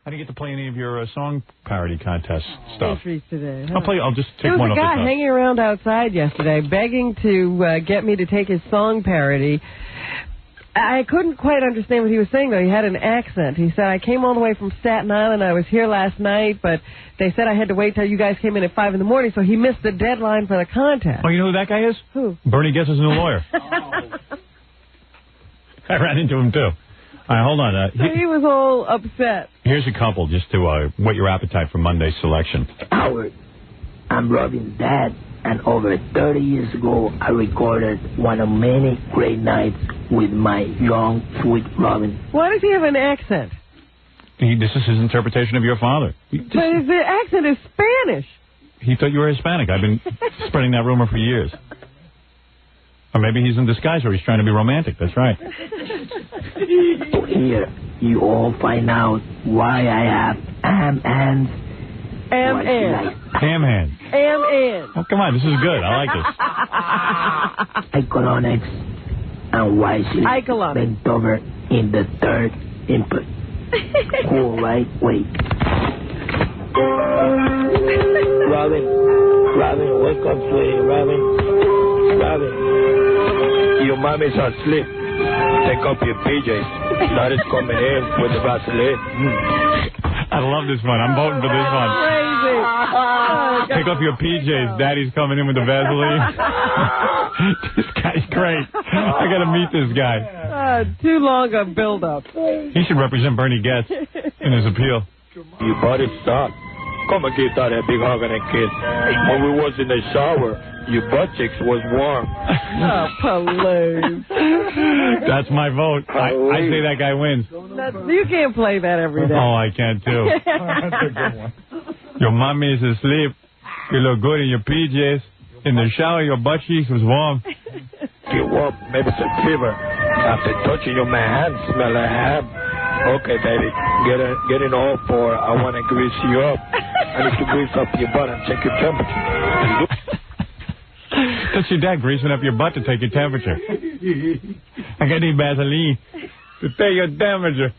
I didn't get to play any of your song parody contest stuff. Entries today. Huh? I'll just take one There was off a guy the top. hanging around outside yesterday begging to get me to take his song parody. I couldn't quite understand what he was saying, though. He had an accent. He said, I came all the way from Staten Island. I was here last night, but they said I had to wait till you guys came in at 5 in the morning, so he missed the deadline for the contest. Oh, you know who that guy is? Who? Bernie Guess's new lawyer. I ran into him, too. All right, hold on. He was all upset. Here's a couple just to whet your appetite for Monday's selection. Howard, I'm Robin's dad, and over 30 years ago, I recorded one of many great nights with my young, sweet Robin. Why does he have an accent? This is his interpretation of your father. But his accent is Spanish. He thought you were Hispanic. I've been spreading that rumor for years. Or maybe he's in disguise or he's trying to be romantic. That's right. So here, you all find out why I have ham hands. Ham hands. Ham hands. Ham hands. Oh, come on. This is good. I like this. Economics and wisely bent over in the third input. Cool, right? Wait. Robin, wake up, sweetie. Robin, your mommy's asleep. Take up your PJs. Daddy's coming in with the Vaseline. I love this one. I'm voting for this one. Crazy. Take off your PJs. Daddy's coming in with the Vaseline. This guy's great. I got to meet this guy. Too long a build-up. He should represent Bernie Getz in his appeal. Your body stopped. Come and give that a big hug and a kiss. When we was in the shower, your butt cheeks was warm. Oh, please. That's my vote. I say that guy wins. You can't play that every day. Oh, I can too. That's a good one. Your mommy is asleep. You look good in your PJs. In the shower, your butt cheeks was warm. You up, maybe some fever. After touching you, my hands smell like ham. Okay, baby, get in all four. I want to grease you up. I need to grease up your butt and check your temperature. That's your dad greasing up your butt to take your temperature. I got any Vaseline to take your temperature.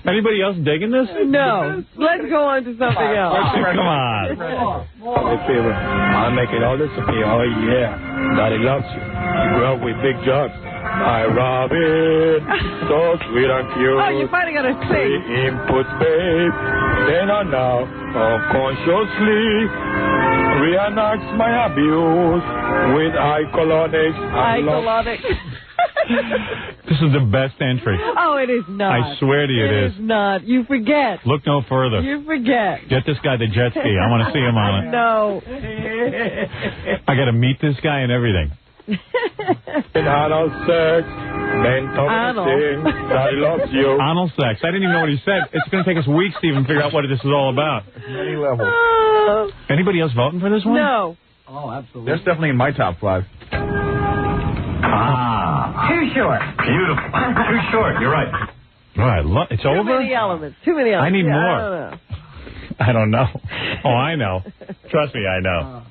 Anybody else digging this? No. Let's go on to something else. Come on. Hey, fever, I'll make it all disappear. Oh, yeah. Daddy loves you. You grew up with big jugs. Hi, Robin. So sweet and cute. Oh, you finally got to sing. Inputs, babe. Then and now, unconsciously, reenacts my abuse with eye colonics. This is the best entry. Oh, it is not. I swear to you it is. It is not. You forget. Look no further. You forget. Get this guy the jet ski. I want to see him on it. No. I got to meet this guy and everything. Anal sex. Anal. Daddy loves you. Anal sex. I didn't even know what he said. It's going to take us weeks to even figure out what this is all about. Many levels. Anybody else voting for this one? No. Oh, absolutely. That's definitely in my top 5. Too short. Beautiful. Too short. You're right. All right. It's over? Too many elements. Too many elements. I need more. I don't know. Oh, I know. Trust me, I know.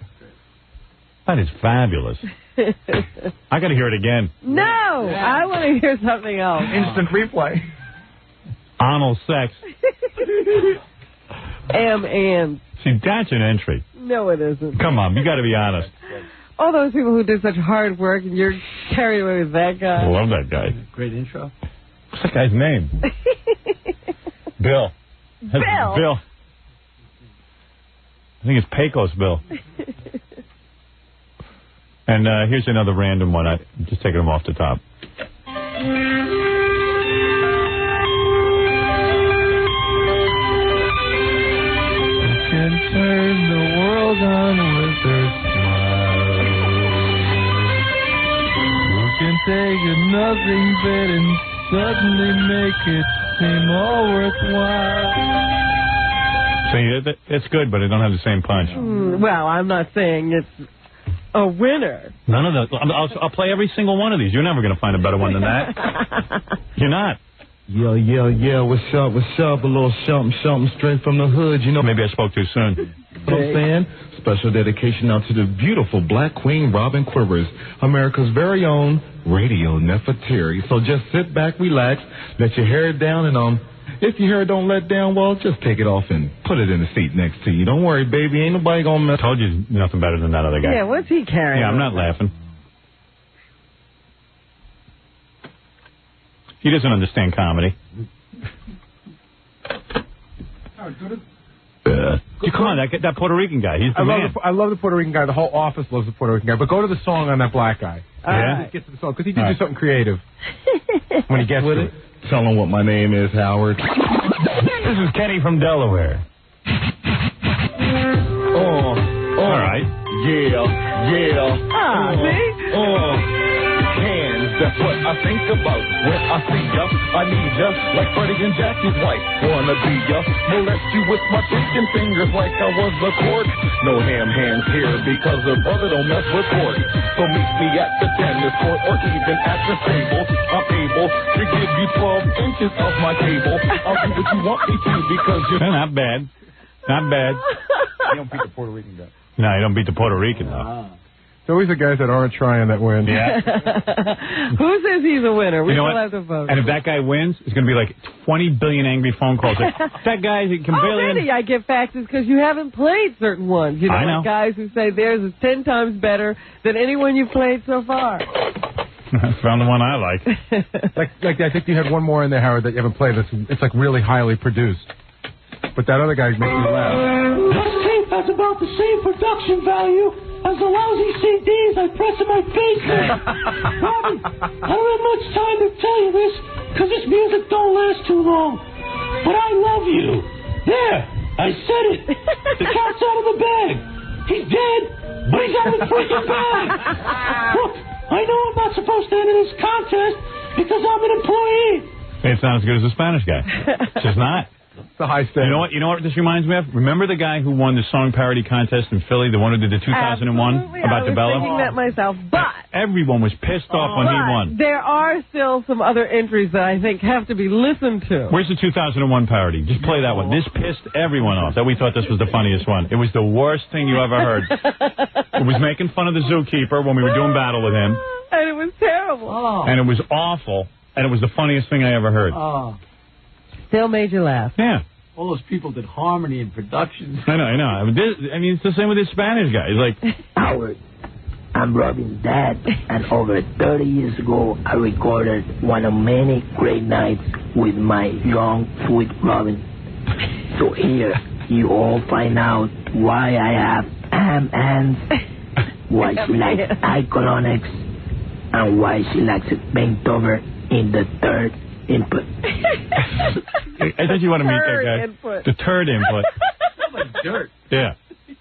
That is fabulous. I got to hear it again. No. I want to hear something else. Instant replay. Anal sex. And. See, that's an entry. No, it isn't. Come on. You got to be honest. All those people who did such hard work, and you're carried away with that guy. I love that guy. Great intro. What's that guy's name? Bill. Bill. I think it's Pecos Bill. And here's another random one. I'm just taking them off the top. You can turn the world on with a smile. You can take a nothing bit and suddenly make it seem all worthwhile. See, it's good, but it don't have the same punch. Well, I'm not saying it's a winner. None of those. I'll play every single one of these. You're never going to find a better one than that. You're not. Yo, what's up? A little something straight from the hood, you know. Maybe I spoke too soon. You know what I'm saying? Special dedication out to the beautiful Black Queen Robin Quivers, America's very own radio Nefertari. So just sit back, relax, let your hair down, and If your hair don't let down, well, just take it off and put it in the seat next to you. Don't worry, baby. Ain't nobody gonna mess. Told you nothing better than that other guy. Yeah, what's he carrying? Yeah, I'm not laughing. He doesn't understand comedy. Come on, that Puerto Rican guy. He's the man. I love the Puerto Rican guy. The whole office loves the Puerto Rican guy. But go to the song on that black guy. Yeah? Get to the song, because he did do something creative when he gets to it. Tell him what my name is, Howard. This is Kenny from Delaware. All right. Yeah. See? Hands, that's what I think about when I see ya. I need ya, like Freddie and Jackie's wife. Wanna be ya, molest you with my chicken fingers like I was the court. No ham hands here because a brother don't mess with court. So meet me at the tennis court or even at the stable. I'm able to give you 12 inches of my cable. I'll do what you want me to because you're not bad. Not bad. You don't beat the Puerto Rican guy. No, you don't beat the Puerto Rican, though. It's always the guys that aren't trying that win. Yeah. Who says he's a winner? We still have to vote. And if that guy wins, it's going to be like 20 billion angry phone calls. Like, that guy can barely... Already I get faxes because you haven't played certain ones. You know, I know. Like guys who say theirs is 10 times better than anyone you've played so far. Found the one I like. like I think you had one more in there, Howard, that you haven't played. It's like really highly produced. But that other guy makes me laugh. This tape has about the same production value as the lousy CDs I press in my basement. Robin, I don't have much time to tell you this, because this music don't last too long. But I love you. There, I said it. The cat's out of the bag. He's dead, but he's out of the freaking bag. Look, I know I'm not supposed to enter this contest because I'm an employee. It's not as good as the Spanish guy. It's just not. It's the high standard. You know what this reminds me of? Remember the guy who won the song parody contest in Philly, the one who did the 2001 about DeBella? I was thinking that myself, but... Everyone was pissed off when he won. There are still some other entries that I think have to be listened to. Where's the 2001 parody? Just play that one. This pissed everyone off that we thought this was the funniest one. It was the worst thing you ever heard. It was making fun of the zookeeper when we were doing battle with him. And it was terrible. And it was awful. And it was the funniest thing I ever heard. Still made you laugh. Yeah. All those people did harmony and productions. I know. I mean, it's the same with this Spanish guy. He's like... Howard, I'm Robin's dad, and over 30 years ago, I recorded one of many great nights with my young, sweet Robin. So here, you all find out why I have ham hands, why she likes Icononics, and why she likes it bent over in the third input. I thought you want to meet that guy. Input. The turd input. Like dirt. Yeah.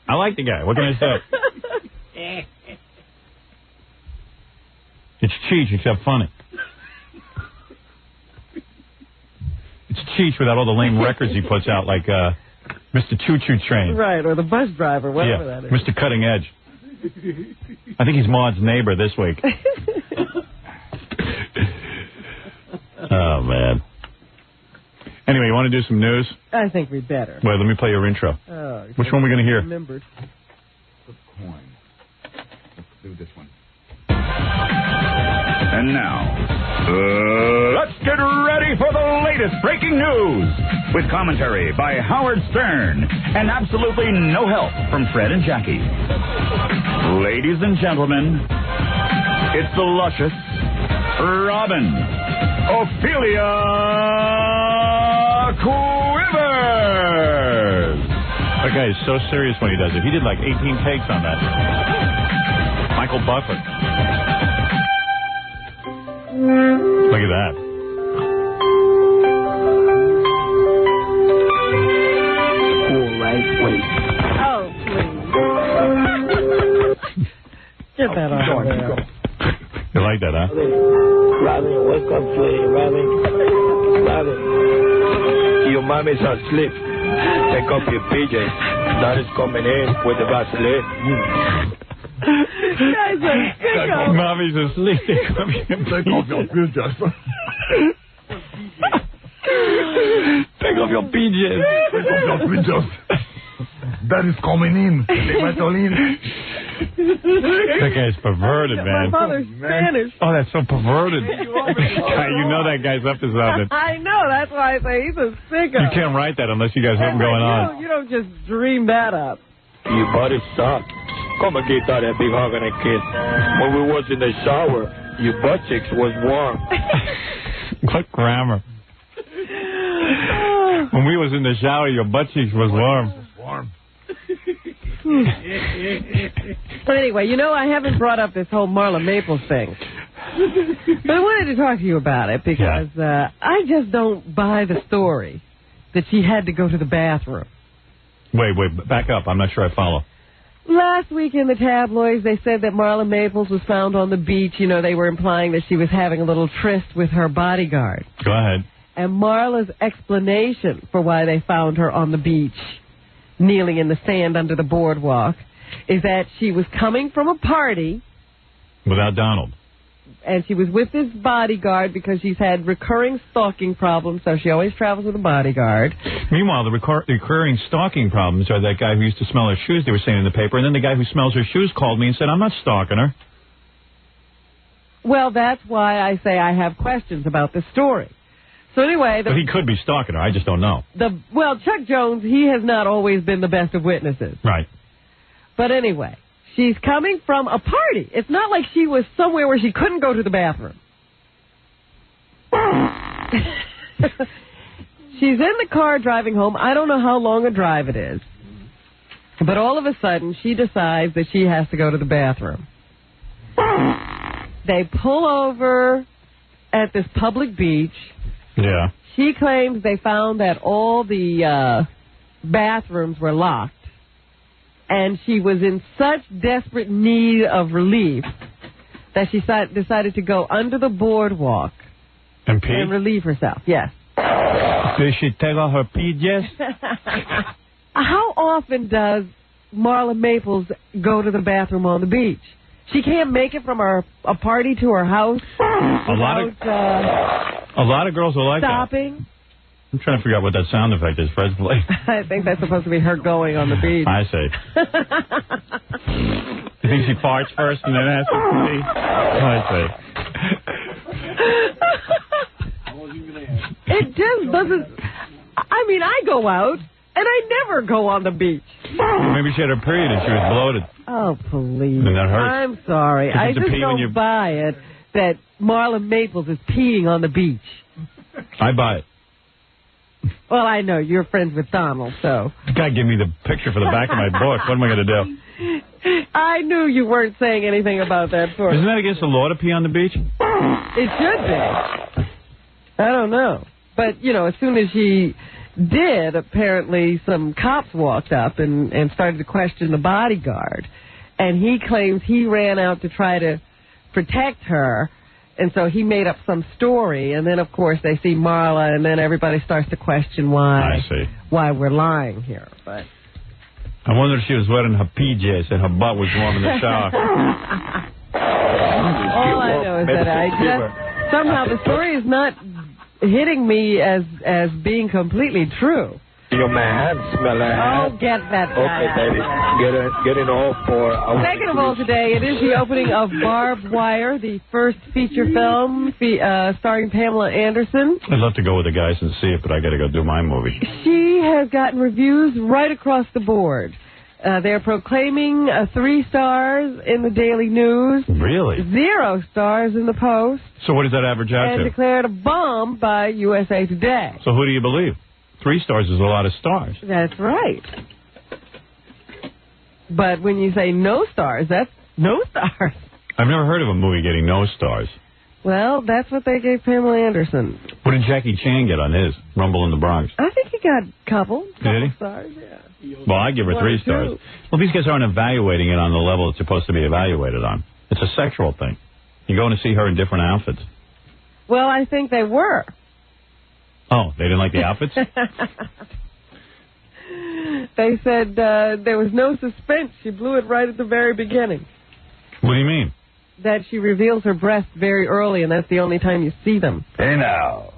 I like the guy. What can I say? It's Cheech, except funny. It's Cheech without all the lame records he puts out, like Mr. Choo Choo Train. Right, or the bus driver, whatever that is. Mr. Cutting Edge. I think he's Maud's neighbor this week. Oh, man. Anyway, you want to do some news? I think we better. Well, let me play your intro. Which one are we going to hear? Remembered. Flip coin. Let's do this one. And now, let's get ready for the latest breaking news with commentary by Howard Stern and absolutely no help from Fred and Jackie. Ladies and gentlemen, it's the luscious Robin Ophelia Quivers. That guy is so serious when he does it. He did like 18 takes on that. Michael Buffett. Look at that. Cool, right? Wait. Oh, please. Get that off there. You like that, huh? Robin, wake up, sweetie. Robin. Your mommy's asleep. Take off your PJs. Daddy's coming in with the Vaseline. Guys are sicko. Mommy's asleep. Take off your PJs. Take off your PJs. Take off your PJs. Daddy's coming in. Take Vaseline. That guy's perverted, man. My father's Spanish. Oh, that's so perverted. You know that guy's up to something. I know. That's why I say he's a sicko. You can't write that unless you guys have something going on. You don't just dream that up. Your body sucked. Come and get that big hug and a kiss. When we was in the shower, your butt cheeks was warm. What grammar? When we was in the shower, your butt cheeks was warm. Anyway, I haven't brought up this whole Marla Maples thing. But I wanted to talk to you about it because I just don't buy the story that she had to go to the bathroom. Wait, back up. I'm not sure I follow. Last week in the tabloids, they said that Marla Maples was found on the beach. They were implying that she was having a little tryst with her bodyguard. Go ahead. And Marla's explanation for why they found her on the beach, kneeling in the sand under the boardwalk, is that she was coming from a party. Without Donald. And she was with this bodyguard because she's had recurring stalking problems, so she always travels with a bodyguard. Meanwhile, the recurring stalking problems are that guy who used to smell her shoes, they were saying in the paper, and then the guy who smells her shoes called me and said, I'm not stalking her. Well, that's why I say I have questions about this story. So anyway... But he could be stalking her, I just don't know. Chuck Jones, he has not always been the best of witnesses. Right. But anyway... She's coming from a party. It's not like she was somewhere where she couldn't go to the bathroom. She's in the car driving home. I don't know how long a drive it is. But all of a sudden, she decides that she has to go to the bathroom. They pull over at this public beach. Yeah. She claims they found that all the bathrooms were locked. And she was in such desperate need of relief that she decided to go under the boardwalk and pee? And relieve herself. Yes. Did she take off her PJs? How often does Marla Maples go to the bathroom on the beach? She can't make it from a party to her house a lot of girls are like stopping. That. I'm trying to figure out what that sound effect is. Fred's playing. I think that's supposed to be her going on the beach. I see. You think she farts first and then has to pee? I see. It just doesn't... I mean, I go out, and I never go on the beach. Maybe she had her period and she was bloated. Oh, please. And that hurts. I'm sorry. I just don't buy it that Marla Maples is peeing on the beach. I buy it. Well, I know. You're friends with Donald, so... You gotta give me the picture for the back of my book. What am I going to do? I knew you weren't saying anything about that for Isn't that against the law to pee on the beach? It should be. I don't know. But, as soon as she did, apparently some cops walked up and started to question the bodyguard. And he claims he ran out to try to protect her. And so he made up some story, and then, of course, they see Marla, and then everybody starts to question why we're lying here. But I wonder if she was wearing her PJs and her butt was warm in the shower. All I know is that somehow the story is not hitting me as being completely true. Your man, smell her hand. Oh, get that guy. Okay, baby. Get in all four. Second of all, today, it is the opening of Barb Wire, the first feature film starring Pamela Anderson. I'd love to go with the guys and see it, but I got to go do my movie. She has gotten reviews right across the board. They're proclaiming 3 stars in the Daily News. Really? 0 stars in the Post. So what does that average out and to? And declared a bomb by USA Today. So who do you believe? 3 stars is a lot of stars. That's right. But when you say no stars, that's no stars. I've never heard of a movie getting no stars. Well, that's what they gave Pamela Anderson. What did Jackie Chan get on his Rumble in the Bronx? I think he got a couple Did he? Stars, yeah. Well, I give her 3 stars. Well, these guys aren't evaluating it on the level it's supposed to be evaluated on. It's a sexual thing. You're going to see her in different outfits. Well, I think they were. Oh, they didn't like the outfits? They said there was no suspense. She blew it right at the very beginning. What do you mean? That she reveals her breasts very early, and that's the only time you see them. Hey, now.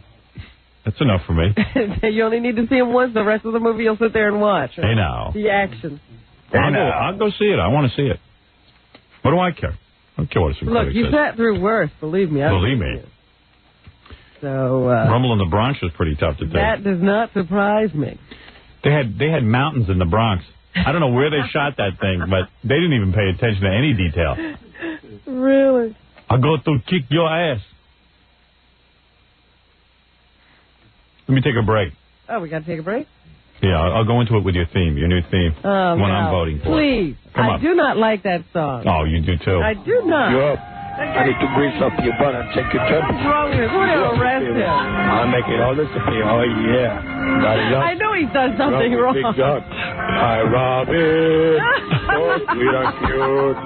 That's enough for me. You only need to see them once. The rest of the movie you'll sit there and watch. Hey, now. The action. I'll go see it. I want to see it. What do I care? I don't care what some Look, critic you says. sat through worse, believe me. Believe me. So, Rumble in the Bronx was pretty tough to take. that does not surprise me. They had mountains in the Bronx. I don't know where they shot that thing, but they didn't even pay attention to any detail. Really? I'll go to kick your ass. Let me take a break. Oh, we got to take a break? Yeah, I'll go into it with your theme, your new theme. Oh, one no. I'm voting for. Please. Come I on. do not like that song. Oh, you do too. I do not. You're up. I need to grease up your butt and check your temperature. What's wrong with him? We're going to arrest him. I'll make it all disappear. Oh, yeah. Got it up. I know he's done something wrong. Big John. Hi, Robin. So sweet and cute.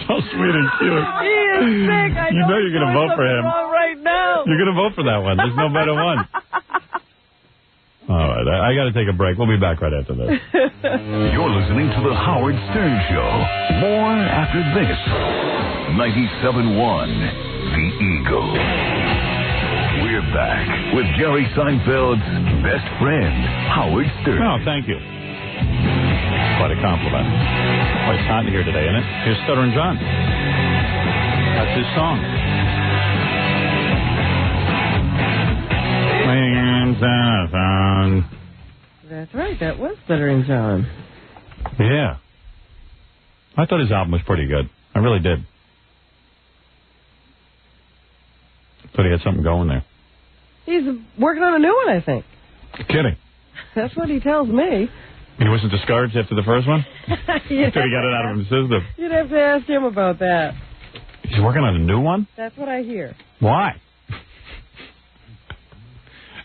So sweet and cute. He is sick. I You know you're going to vote for him. Wrong right now. You're going to vote for that one. There's no better one. All right, I got to take a break. We'll be back right after this. You're listening to The Howard Stern Show. More after this. 97.1 The Eagle. We're back with Jerry Seinfeld's best friend, Howard Stern. Oh, thank you. Quite a compliment. Oh, it's hot here today, isn't it? Here's Stuttering John. That's his song. That's right. That was Stuttering John. Yeah. I thought his album was pretty good. I really did. Thought he had something going there. He's working on a new one, I think. Kidding. That's what he tells me. He wasn't discouraged after the first one? After he got it out of his system. You'd have to ask him about that. He's working on a new one? That's what I hear. Why?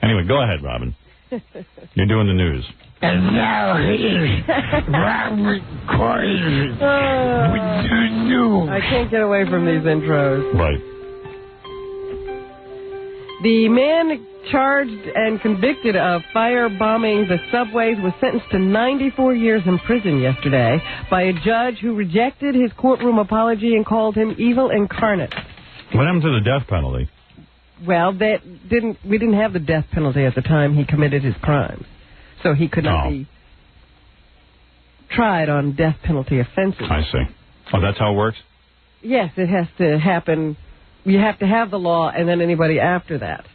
Anyway, go ahead, Robin. You're doing the news. And now here's Robert Coy with the news. I can't get away from these intros. Right. The man charged and convicted of firebombing the subways was sentenced to 94 years in prison yesterday by a judge who rejected his courtroom apology and called him evil incarnate. What happened to the death penalty? Well, we didn't have the death penalty at the time he committed his crimes, so he could not be tried on death penalty offenses. I see. Oh, that's how it works? Yes, it has to happen. You have to have the law, and then anybody after that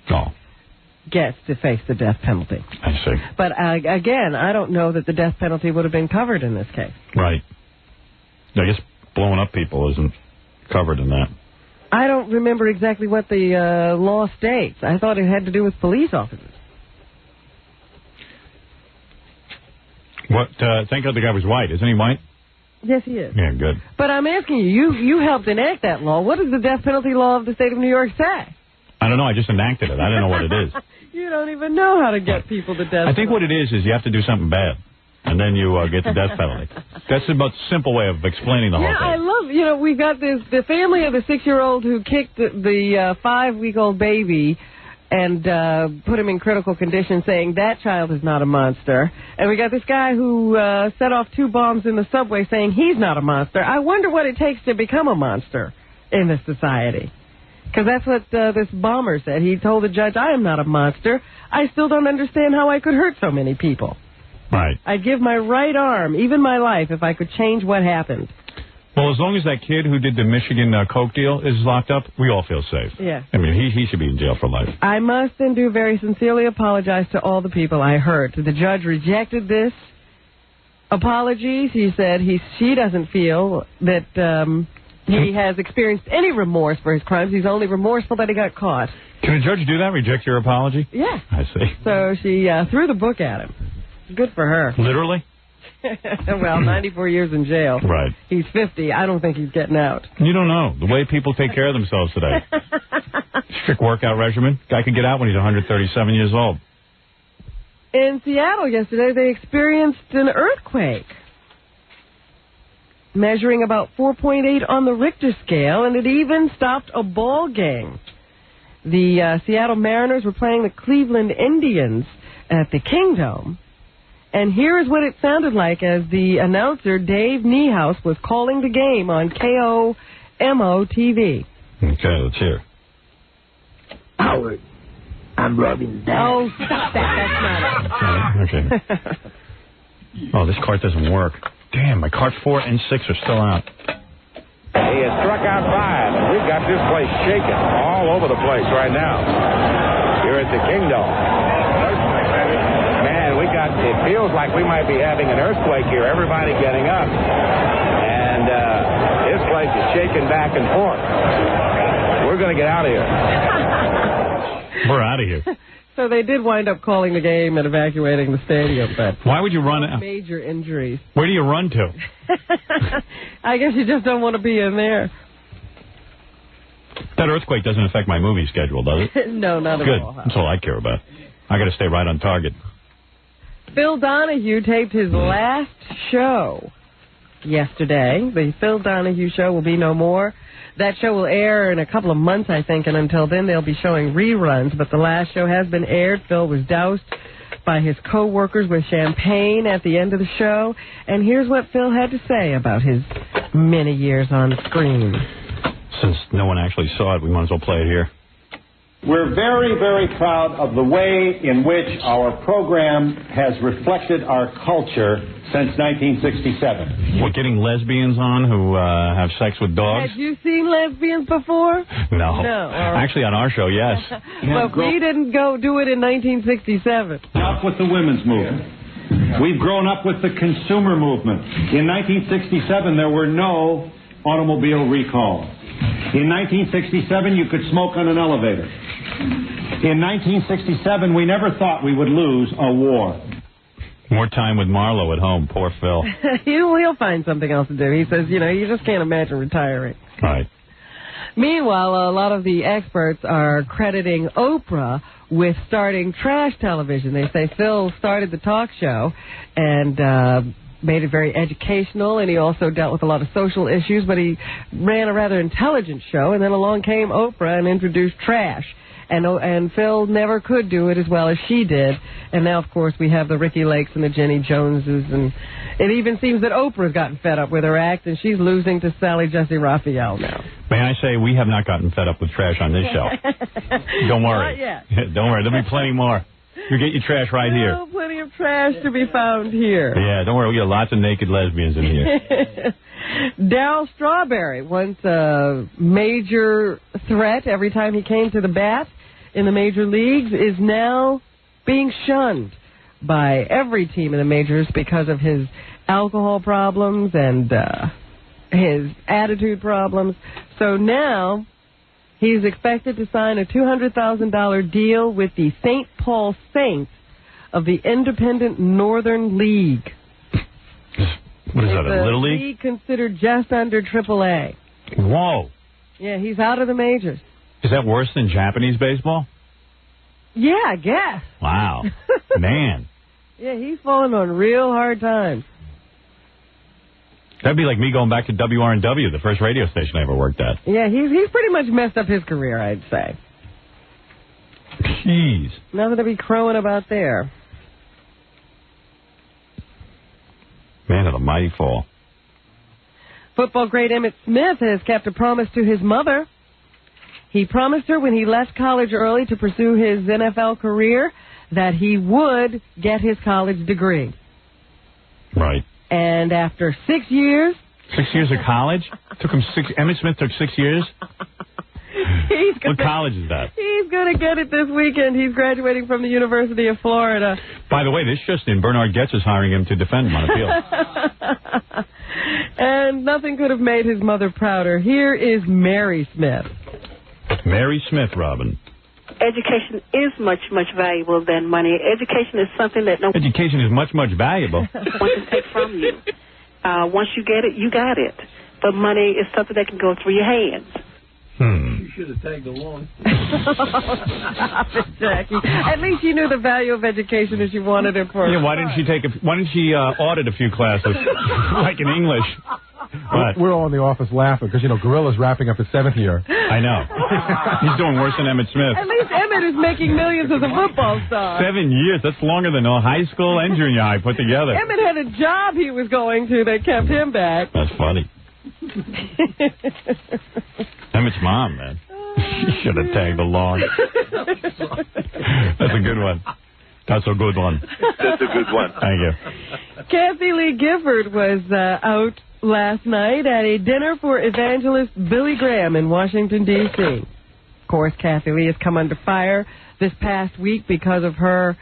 gets to face the death penalty. I see. But again, I don't know that the death penalty would have been covered in this case. Right. I guess blowing up people isn't covered in that. I don't remember exactly what the law states. I thought it had to do with police officers. Thank God the guy was white. Isn't he white? Yes, he is. Yeah, good. But I'm asking you helped enact that law. What does the death penalty law of the state of New York say? I don't know. I just enacted it. I don't know what it is. You don't even know how to get people to death penalty. I think what it is you have to do something bad, and then you get the death penalty. That's the most simple way of explaining the whole thing. I love, we got the family of the 6-year-old who kicked the 5-week-old baby and put him in critical condition, saying that child is not a monster. And we got this guy who set off 2 bombs in the subway saying he's not a monster. I wonder what it takes to become a monster in this society. Because that's what this bomber said. He told the judge, I am not a monster. I still don't understand how I could hurt so many people. Right. I'd give my right arm, even my life, if I could change what happened. Well, as long as that kid who did the Michigan Coke deal is locked up, we all feel safe. Yeah. I mean, he should be in jail for life. I must and do very sincerely apologize to all the people I hurt. The judge rejected this apologies. He said she doesn't feel that he has experienced any remorse for his crimes. He's only remorseful that he got caught. Can a judge do that, reject your apology? Yeah. I see. So she threw the book at him. Good for her. Literally? Well, 94 years in jail. Right. He's 50. I don't think he's getting out. You don't know. The way people take care of themselves today. Strict workout regimen. Guy can get out when he's 137 years old. In Seattle yesterday, they experienced an earthquake, measuring about 4.8 on the Richter scale, and it even stopped a ball game. The Seattle Mariners were playing the Cleveland Indians at the Kingdome. And here is what it sounded like as the announcer, Dave Niehaus, was calling the game on KOMO-TV. Okay, let's hear. Howard, I'm Robin Dad. Oh, stop that. That's not it. Okay. Oh, this card doesn't work. Damn, my card 4 and 6 are still out. He has struck out 5, and we've got this place shaking all over the place right now. Here at the Kingdom. Man, it feels like we might be having an earthquake here. Everybody getting up. And this place is shaking back and forth. We're going to get out of here. We're out of here. So they did wind up calling the game and evacuating the stadium, but why would you run? Major injuries. Where do you run to? I guess you just don't want to be in there. That earthquake doesn't affect my movie schedule, does it? No, not at all. Good. That's all I care about. I got to stay right on target. Phil Donahue taped his last show yesterday. The Phil Donahue show will be no more. That show will air in a couple of months, I think, and until then they'll be showing reruns. But the last show has been aired. Phil was doused by his co-workers with champagne at the end of the show. And here's what Phil had to say about his many years on screen. Since no one actually saw it, we might as well play it here. We're very, very proud of the way in which our program has reflected our culture since 1967. We're getting lesbians on who have sex with dogs. Had you seen lesbians before? No. Right. Actually, on our show, yes. But we didn't go do it in 1967. Up with the women's movement. We've grown up with the consumer movement. In 1967, there were no automobile recalls. In 1967, you could smoke on an elevator. In 1967, we never thought we would lose a war. More time with Marlo at home. Poor Phil. He'll find something else to do. He says, you just can't imagine retiring. Right. Meanwhile, a lot of the experts are crediting Oprah with starting trash television. They say Phil started the talk show and made it very educational, and he also dealt with a lot of social issues, but he ran a rather intelligent show, and then along came Oprah and introduced trash. And Phil never could do it as well as she did. And now, of course, we have the Ricky Lakes and the Jenny Joneses, and it even seems that Oprah's gotten fed up with her act, and she's losing to Sally Jesse Raphael now. May I say, we have not gotten fed up with trash on this show. Don't worry. Not yet. Don't worry. There'll be plenty more. You get your trash right here. Oh, plenty of trash to be found here. Yeah, don't worry. We got lots of naked lesbians in here. Darryl Strawberry, once a major threat every time he came to the bat in the major leagues, is now being shunned by every team in the majors because of his alcohol problems and his attitude problems. So now he's expected to sign a $200,000 deal with the St. Paul Saints of the Independent Northern League. What is that, a little league? League considered just under AAA. Whoa. Yeah, he's out of the majors. Is that worse than Japanese baseball? Yeah, I guess. Wow. Man. Yeah, he's falling on real hard times. That'd be like me going back to WRNW, the first radio station I ever worked at. Yeah, he's pretty much messed up his career, I'd say. Jeez. Nothing to be crowing about there. Man of the mighty fall. Football great Emmitt Smith has kept a promise to his mother. He promised her when he left college early to pursue his NFL career that he would get his college degree. Right. And after 6 years... 6 years of college? Emmitt Smith took 6 years? What college is that? He's going to get it this weekend. He's graduating from the University of Florida. By the way, this just in, Bernard Goetz is hiring him to defend him on appeal. And nothing could have made his mother prouder. Here is Mary Smith. Mary Smith, Robin. Education is much, much valuable than money. Education is something that no Education is much, much valuable. one can take from you. Once you get it, you got it. But money is something that can go through your hands. You should have tagged along. Stop it, Jackie. At least you knew the value of education as you wanted it for. Yeah, why didn't she audit a few classes, like in English? We're all in the office laughing because, Gorilla's wrapping up his 7th year. I know. He's doing worse than Emmitt Smith. At least Emmitt is making millions as a football star. 7 years. That's longer than all high school and junior high put together. Emmitt had a job he was going to that kept him back. That's funny. Emmitt's mom, man. She should have tagged along. That's a good one. That's a good one. That's a good one. Thank you. Kathy Lee Gifford was out last night at a dinner for evangelist Billy Graham in Washington, D.C. Of course, Kathy Lee has come under fire this past week because of her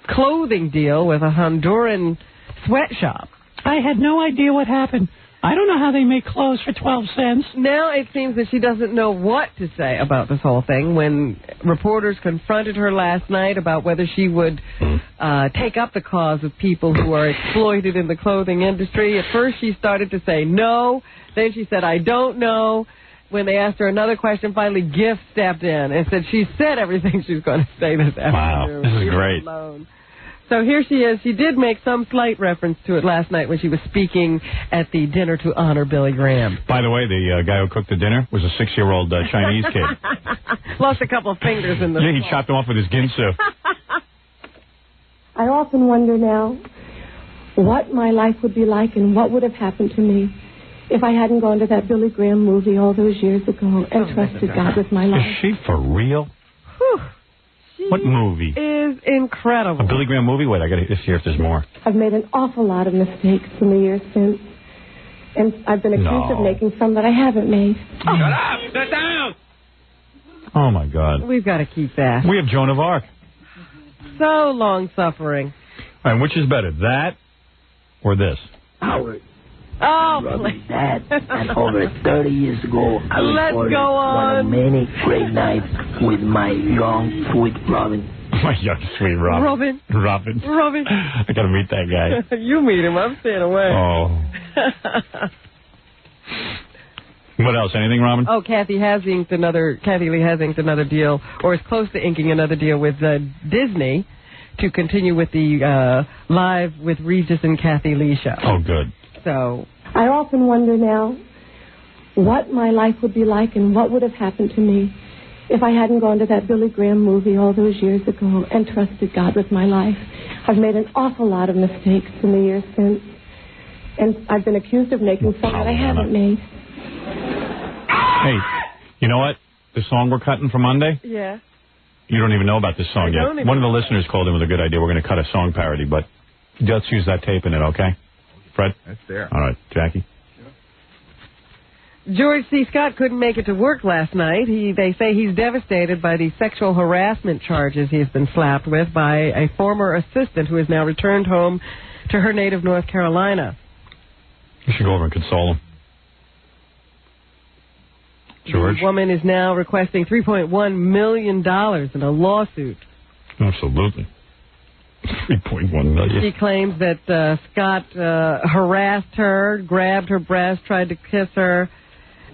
clothing deal with a Honduran sweatshop. I had no idea what happened. I don't know how they make clothes for 12 cents. Now it seems that she doesn't know what to say about this whole thing. When reporters confronted her last night about whether she would take up the cause of people who are exploited in the clothing industry, at first she started to say no. Then she said, I don't know. When they asked her another question, finally Gift stepped in and said she said everything she was going to say this afternoon. Wow, this is great. Alone. So here she is. She did make some slight reference to it last night when she was speaking at the dinner to honor Billy Graham. By the way, the guy who cooked the dinner was a 6-year-old Chinese kid. Lost a couple of fingers in the... Yeah, he chopped him off with his ginsu. I often wonder now what my life would be like and what would have happened to me if I hadn't gone to that Billy Graham movie all those years ago and trusted God with my life. Is she for real? Whew. What movie? Is incredible. A Billy Graham movie? Wait, I got to hear if there's more. I've made an awful lot of mistakes in the years since, and I've been accused of making some that I haven't made. Shut up! Sit down! Oh, my God. We've got to keep that. We have Joan of Arc. So long-suffering. All right, which is better, that or this? Howard. Oh, Robin's dad, and over 30 years ago, I Let's recorded go one of on. many great nights with my young, sweet Robin. My young, sweet Robin. Robin. Robin. I got to meet that guy. You meet him. I'm staying away. Oh. What else? Anything, Robin? Oh, Kathy Lee has inked another deal, or is close to inking another deal with Disney to continue with the Live with Regis and Kathy Lee show. Oh, good. So I often wonder now what my life would be like and what would have happened to me if I hadn't gone to that Billy Graham movie all those years ago and trusted God with my life. I've made an awful lot of mistakes in the years since, and I've been accused of making some that I haven't made. Hey, you know what? The song we're cutting for Monday? Yeah. You don't even know about this song I don't yet. even One of the listeners called in with a good idea. We're going to cut a song parody, but let's use that tape in it, okay? Fred? That's there. All right. Jackie? George C. Scott couldn't make it to work last night. They say he's devastated by the sexual harassment charges he's been slapped with by a former assistant who has now returned home to her native North Carolina. You should go over and console him. George? The woman is now requesting $3.1 million in a lawsuit. Absolutely. $3.1 million. She claims that Scott harassed her, grabbed her breast, tried to kiss her,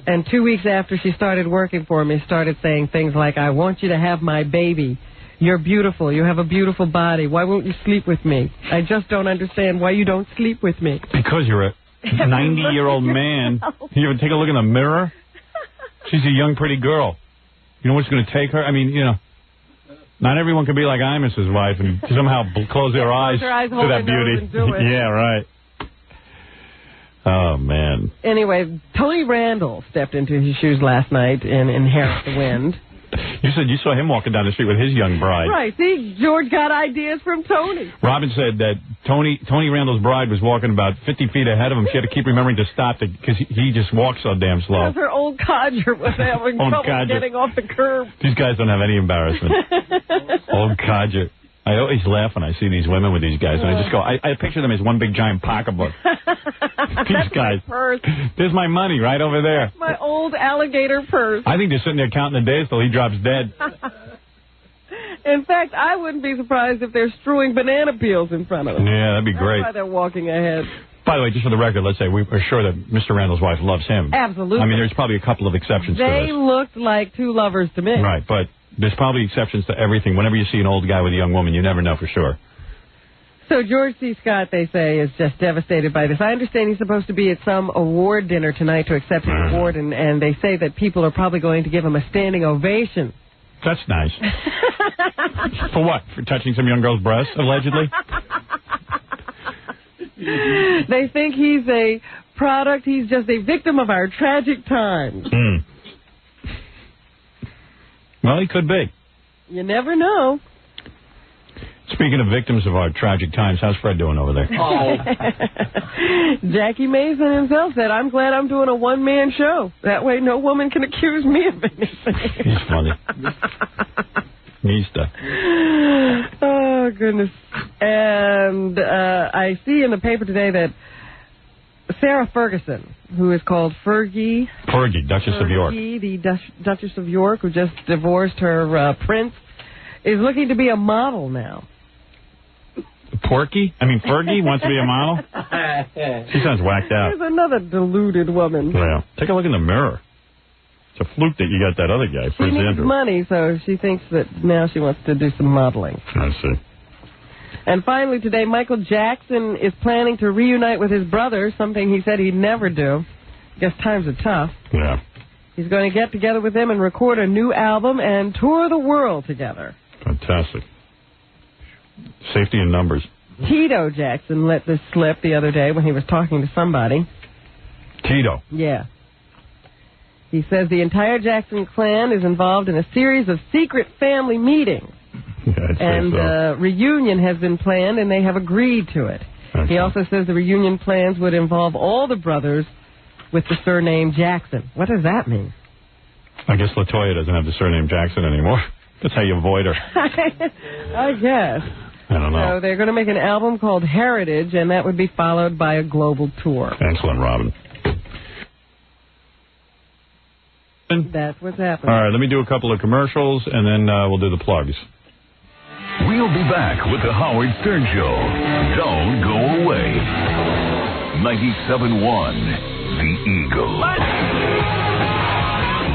and 2 weeks after she started working for me, started saying things like, I want you to have my baby. You're beautiful. You have a beautiful body. Why won't you sleep with me? I just don't understand why you don't sleep with me. Because you're a 90-year-old man. You ever take a look in the mirror? She's a young, pretty girl. You know what's going to take her? I mean, you know, not everyone can be like Imus's wife and somehow close their eyes to that beauty. Yeah, right. Oh, man. Anyway, Tony Randall stepped into his shoes last night in Inherit the Wind. You said you saw him walking down the street with his young bride. Right. See, George got ideas from Tony. Robin said that Tony Randall's bride was walking about 50 feet ahead of him. She had to keep remembering to stop because he just walks so damn slow. Because her old codger was having trouble getting off the curb. These guys don't have any embarrassment. Old codger. I always laugh when I see these women with these guys, and I just go, I picture them as one big giant pocketbook. These guys. My purse. There's my money right over there. My old alligator purse. I think they're sitting there counting the days till he drops dead. In fact, I wouldn't be surprised if they're strewing banana peels in front of them. Yeah, that'd be great. That's why they're walking ahead. By the way, just for the record, let's say we're sure that Mr. Randall's wife loves him. Absolutely. I mean, there's probably a couple of exceptions to They this. looked like two lovers to me. Right, but there's probably exceptions to everything. Whenever you see an old guy with a young woman, you never know for sure. So George C. Scott, they say, is just devastated by this. I understand he's supposed to be at some award dinner tonight to accept his award, and they say that people are probably going to give him a standing ovation. That's nice. For what? For touching some young girl's breast, allegedly? They think he's a product. He's just a victim of our tragic times. Well, he could be. You never know. Speaking Speaking of victims of our tragic times, how's Fred doing over there? Oh. Jackie Mason himself said, I'm glad I'm doing a one-man show. That way no woman can accuse me of anything. He's funny. Oh, goodness. And I see in the paper today that Sarah Ferguson, who is called Fergie, Duchess of York. The Duchess of York, who just divorced her prince, is looking to be a model now. Fergie wants to be a model? She sounds whacked out. There's another deluded woman. Yeah. Take a look in the mirror. It's a fluke that you got that other guy, Prince Andrew. She needs money, so she thinks that now she wants to do some modeling. I see. And finally today, Michael Jackson is planning to reunite with his brother, something he said he'd never do. I guess times are tough. Yeah. He's going to get together with them and record a new album and tour the world together. Fantastic. Safety in numbers. Tito Jackson let this slip the other day when he was talking to somebody. Tito? Yeah. He says the entire Jackson clan is involved in a series of secret family meetings. And reunion has been planned, and they have agreed to it. Okay. He also says the reunion plans would involve all the brothers with the surname Jackson. What does that mean? I guess LaToya doesn't have the surname Jackson anymore. That's how you avoid her. I guess. I don't know. So they're going to make an album called Heritage, and that would be followed by a global tour. Excellent, Robin. That's what's happening. All right, let me do a couple of commercials, and then we'll do the plugs. We'll be back with the Howard Stern Show. Don't go away. 97.1 The Eagle.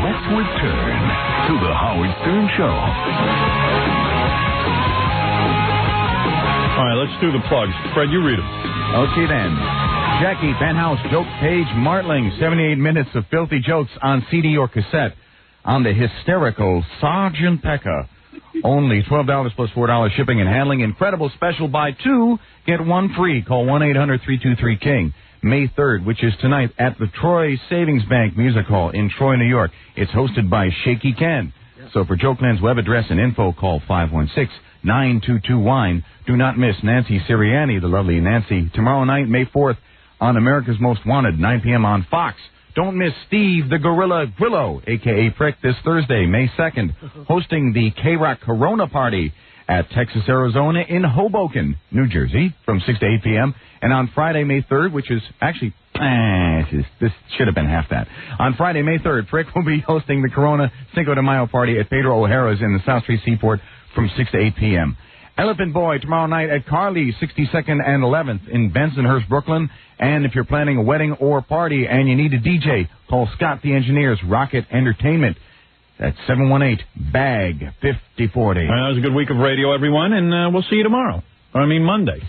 Let's return to the Howard Stern Show. All right, let's do the plugs. Fred, you read them. Okay, then. Jackie, Penthouse, Joke Page, Martling, 78 minutes of filthy jokes on CD or cassette on the hysterical Sergeant Pekka. Only $12 plus $4 shipping and handling. Incredible special. Buy two, get one free. Call 1-800-323-KING. May 3rd, which is tonight at the Troy Savings Bank Music Hall in Troy, New York. It's hosted by Shaky Ken. So for Jokeland's web address and info, call 516-922-WINE. Do not miss Nancy Sirianni, the lovely Nancy, tomorrow night, May 4th, on America's Most Wanted, 9 p.m. on Fox. Don't miss Steve the Gorilla Grillo, a.k.a. Prick, this Thursday, May 2nd, hosting the K-Rock Corona Party at Texas, Arizona in Hoboken, New Jersey, from 6 to 8 p.m. And on Friday, May 3rd, which is actually, this should have been half that. On Friday, May 3rd, Prick will be hosting the Corona Cinco de Mayo party at Pedro O'Hara's in the South Street Seaport from 6 to 8 p.m. Elephant Boy tomorrow night at Carly's, 62nd and 11th in Bensonhurst, Brooklyn. And if you're planning a wedding or party and you need a DJ, call Scott the Engineer's Rocket Entertainment. That's 718-BAG-5040. That was a good week of radio, everyone, and we'll see you tomorrow. Monday.